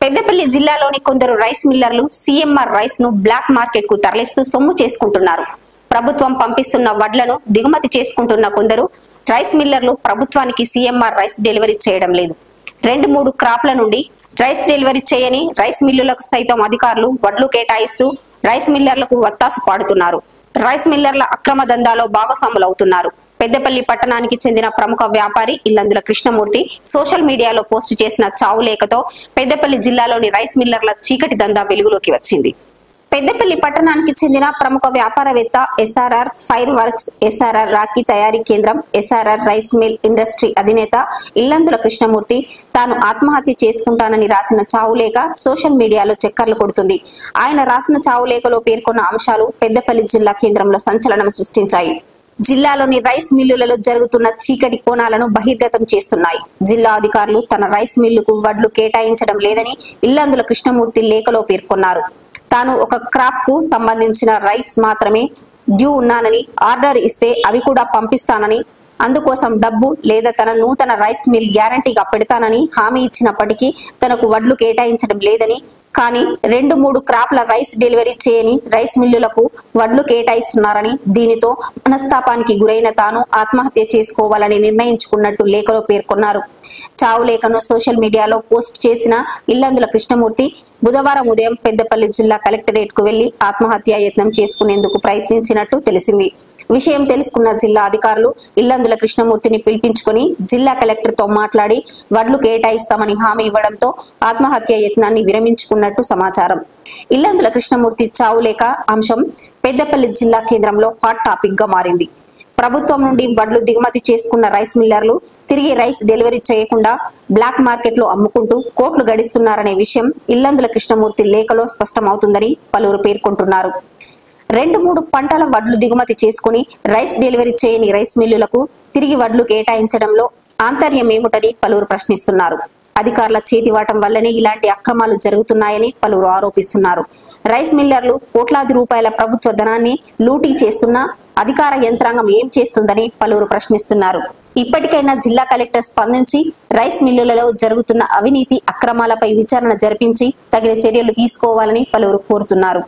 పెద్దపల్లి జిల్లాలోని కొందరు rice మిల్లర్లు CMR rice ను బ్లాక్ మార్కెట్ కు తరలిస్తూ సొమ్ము చేసుకుంటున్నారు. ప్రభుత్వం పంపిస్తున్న వడ్లను దిగుమతి చేసుకుంటున్న కొందరు రైస్ మిల్లర్లు ప్రభుత్వానికి సీఎంఆర్ రైస్ డెలివరీ చేయడం లేదు. 2-3 క్రాప్ల నుండి రైస్ డెలివరీ చేయని రైస్ మిల్లులకు సైతం అధికారులు వడ్లు కేటాయిస్తూ రైస్ మిల్లర్లకు వత్తాసు పాడుతున్నారు. రైస్ మిల్లర్ల అక్రమ దందాలో భాగస్వాములవుతున్నారు. పెద్దపల్లి పట్టణానికి చెందిన ప్రముఖ వ్యాపారి ఇల్లందుల కృష్ణమూర్తి సోషల్ మీడియాలో పోస్టు చేసిన చావు లేఖతో పెద్దపల్లి జిల్లాలోని రైస్ మిల్లర్ల చీకటి దందా వెలుగులోకి వచ్చింది. పెద్దపల్లి పట్టణానికి చెందిన ప్రముఖ వ్యాపారవేత్త SRR fire works, SRR Rakhi తయారీ కేంద్రం, ఎస్ఆర్ఆర్ రైస్ మిల్ ఇండస్ట్రీ అధినేత ఇల్లందుల కృష్ణమూర్తి తాను ఆత్మహత్య చేసుకుంటానని రాసిన చావు లేఖ సోషల్ మీడియాలో చక్కర్లు కొడుతుంది. ఆయన రాసిన చావు లేఖలో పేర్కొన్న అంశాలు పెద్దపల్లి జిల్లా కేంద్రంలో సంచలనం సృష్టించాయి. జిల్లాలోని రైస్ మిల్లులలో జరుగుతున్న చీకటి కోణాలను బహిర్గతం చేస్తున్నాయి. జిల్లా అధికారులు తన రైస్ మిల్లుకు వడ్లు కేటాయించడం లేదని ఇల్లందుల కృష్ణమూర్తి లేఖలో పేర్కొన్నారు. తాను ఒక క్రాప్ కు సంబంధించిన రైస్ మాత్రమే డ్యూ ఉన్నానని, ఆర్డర్ ఇస్తే అవి కూడా పంపిస్తానని, అందుకోసం డబ్బు లేదా తన నూతన రైస్ మిల్ గ్యారంటీగా పెడతానని హామీ ఇచ్చినప్పటికీ తనకు వడ్లు కేటాయించడం లేదని, కానీ 2-3 క్రాప్ల రైస్ డెలివరీ చేయని రైస్ మిల్లులకు వడ్లు కేటాయిస్తున్నారని, దీనితో మనస్తాపానికి గురైన తాను ఆత్మహత్య చేసుకోవాలని నిర్ణయించుకున్నట్టు లేఖలో పేర్కొన్నారు. చావు లేఖను సోషల్ మీడియాలో పోస్ట్ చేసిన ఇల్లందుల కృష్ణమూర్తి బుధవారం ఉదయం పెద్దపల్లి జిల్లా కలెక్టరేట్ కు వెళ్లి ఆత్మహత్యా యత్నం చేసుకునేందుకు ప్రయత్నించినట్టు తెలిసింది. విషయం తెలుసుకున్న జిల్లా అధికారులు ఇల్లందుల కృష్ణమూర్తిని పిలిపించుకుని జిల్లా కలెక్టర్ తో మాట్లాడి వడ్లు కేటాయిస్తామని హామీ ఇవ్వడంతో ఆత్మహత్యా యత్నాన్ని విరమించుకున్నట్టు సమాచారం. ఇల్లందుల కృష్ణమూర్తి చావు లేఖ అంశం పెద్దపల్లి జిల్లా కేంద్రంలో హాట్ టాపిక్ గా మారింది. ప్రభుత్వం నుండి వడ్లు దిగుమతి చేసుకున్న రైస్ మిల్లర్లు తిరిగి రైస్ డెలివరీ చేయకుండా బ్లాక్ మార్కెట్ లో అమ్ముకుంటూ కోట్లు గడిస్తున్నారనే విషయం ఇల్లందుల కృష్ణమూర్తి లేఖలో స్పష్టమవుతుందని పలువురు పేర్కొంటున్నారు. 2-3 పంటల వడ్లు దిగుమతి చేసుకుని రైస్ డెలివరీ చేయని రైస్ మిల్లులకు తిరిగి వడ్లు కేటాయించడంలో ఆంతర్యం ఏమిటని పలువురు ప్రశ్నిస్తున్నారు. అధికారుల చేతివాటం వల్లనే ఇలాంటి అక్రమాలు జరుగుతున్నాయని పలువురు ఆరోపిస్తున్నారు. రైస్ మిల్లర్లు కోట్లాది రూపాయల ప్రభుత్వ ధనాన్ని లూటీ చేస్తున్నా అధికార యంత్రాంగం ఏం చేస్తుందని పలువురు ప్రశ్నిస్తున్నారు. ఇప్పటికైనా జిల్లా కలెక్టర్ స్పందించి రైస్ మిల్లులలో జరుగుతున్న అవినీతి అక్రమాలపై విచారణ జరిపించి తగిన చర్యలు తీసుకోవాలని పలువురు కోరుతున్నారు.